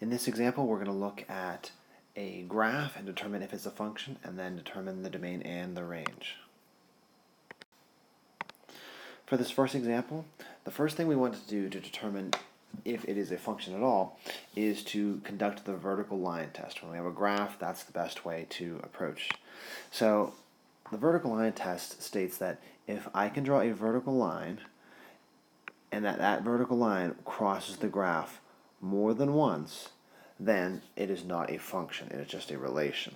In this example, we're going to look at a graph and determine if it's a function, and then determine the domain and the range. For this first example, the first thing we want to do to determine if it is a function at all is to conduct the vertical line test. When we have a graph, that's the best way to approach. So the vertical line test states that if I can draw a vertical line and that vertical line crosses the graph more than once, then it is not a function, it is just a relation.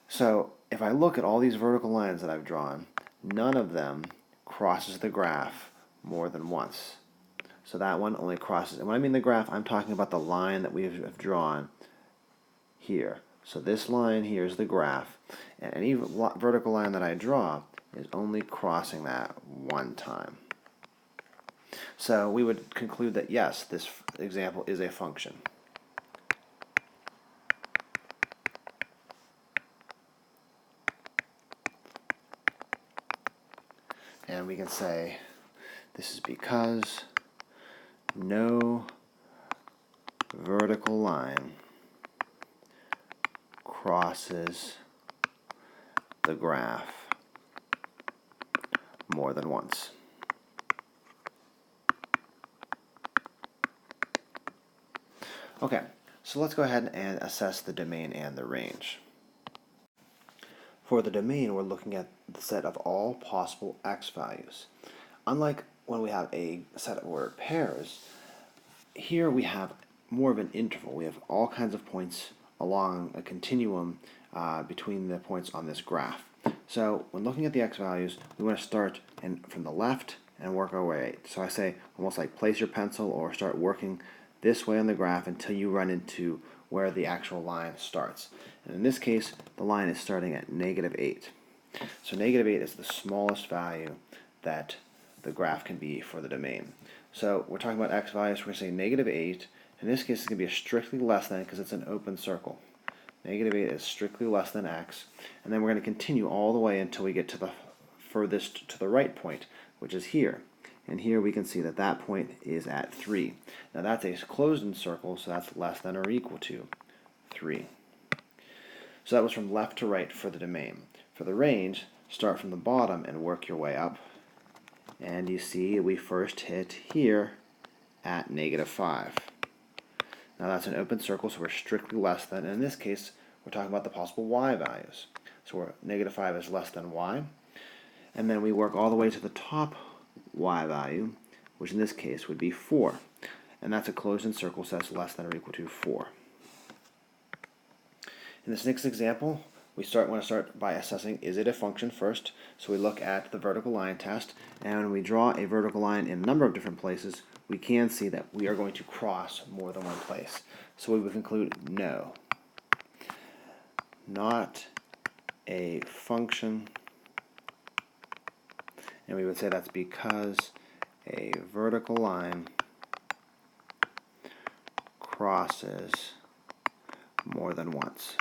So if I look at all these vertical lines that I've drawn, none of them crosses the graph more than once. So that one only crosses, and when I mean the graph, I'm talking about the line that we have drawn here. So this line here is the graph, and any vertical line that I draw is only crossing that one time. So we would conclude that yes, this example is a function. And we can say this is because no vertical line crosses the graph more than once. Okay, so let's go ahead and assess the domain and the range. For the domain, we're looking at the set of all possible x values. Unlike when we have a set of ordered pairs, here we have more of an interval. We have all kinds of points along a continuum between the points on this graph. So when looking at the x values, we want to start from the left and work our way. So I say almost like place your pencil or start working this way on the graph until you run into where the actual line starts. And in this case, the line is starting at -8. So -8 is the smallest value that the graph can be for the domain. So we're talking about x values, we're going to say -8. In this case, it's going to be a strictly less than because it's an open circle. -8 is strictly less than x. And then we're going to continue all the way until we get to the furthest to the right point, which is here. And here we can see that that point is at 3. Now that's a closed-in circle, so that's less than or equal to 3. So that was from left to right for the domain. For the range, start from the bottom and work your way up. And you see we first hit here at -5. Now that's an open circle, so we're strictly less than. And in this case, we're talking about the possible y values. So we're -5 is less than y. And then we work all the way to the top y value, which in this case would be 4. And that's a closed-in circle, so that's less than or equal to 4. In this next example, we want to start by assessing, is it a function first? So we look at the vertical line test, and when we draw a vertical line in a number of different places, we can see that we are going to cross more than one place. So we would conclude no, not a function, and we would say that's because a vertical line crosses more than once.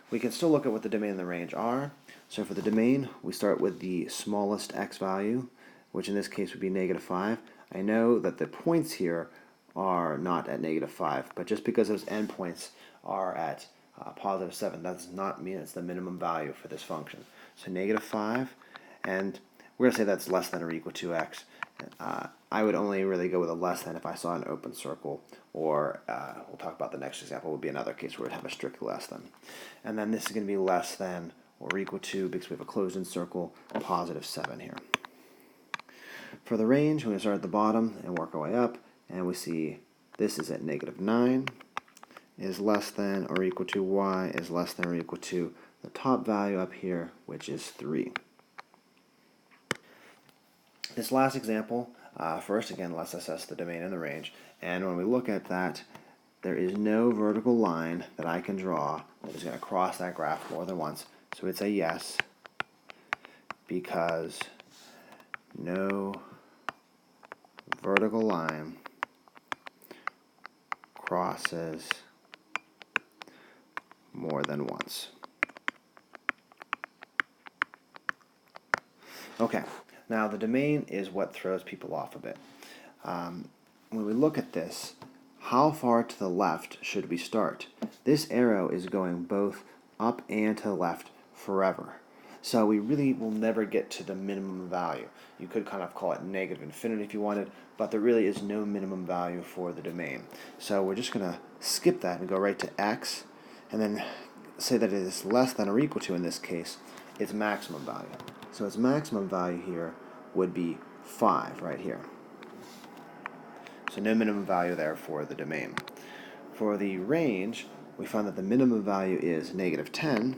We can still look at what the domain and the range are. So for the domain, we start with the smallest x value, which in this case would be -5. I know that the points here are not at -5, but just because those endpoints are at +7, that does not mean it's the minimum value for this function. So -5, and we're going to say that's less than or equal to x. I would only really go with a less than if I saw an open circle, or we'll talk about the next example, would be another case where it would have a strict less than. And then this is going to be less than or equal to, because we have a closed-in circle, +7 here. For the range, we're going to start at the bottom and work our way up, and we see this is at -9, is less than or equal to y, is less than or equal to the top value up here, which is 3. This last example, first again, let's assess the domain and the range. And when we look at that, there is no vertical line that I can draw that is going to cross that graph more than once. So we'd say yes, because no vertical line crosses more than once. Okay, Now the domain is what throws people off a bit. When we look at this, how far to the left should we start? This arrow is going both up and to the left forever. So we really will never get to the minimum value. You could kind of call it negative infinity if you wanted, but there really is no minimum value for the domain. So we're just going to skip that and go right to x, and then say that it is less than or equal to, in this case, its maximum value. So its maximum value here would be 5 right here. So no minimum value there for the domain. For the range, we find that the minimum value is negative 10,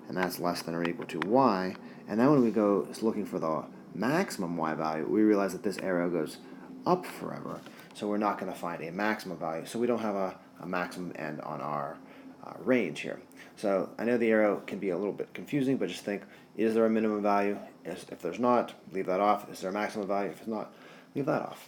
and that's less than or equal to y. And then when we go looking for the maximum y value, we realize that this arrow goes up forever. So we're not going to find a maximum value. So we don't have a maximum end on our range here. So I know the arrow can be a little bit confusing, but just think, is there a minimum value? If there's not, leave that off. Is there a maximum value? If it's not, leave that off.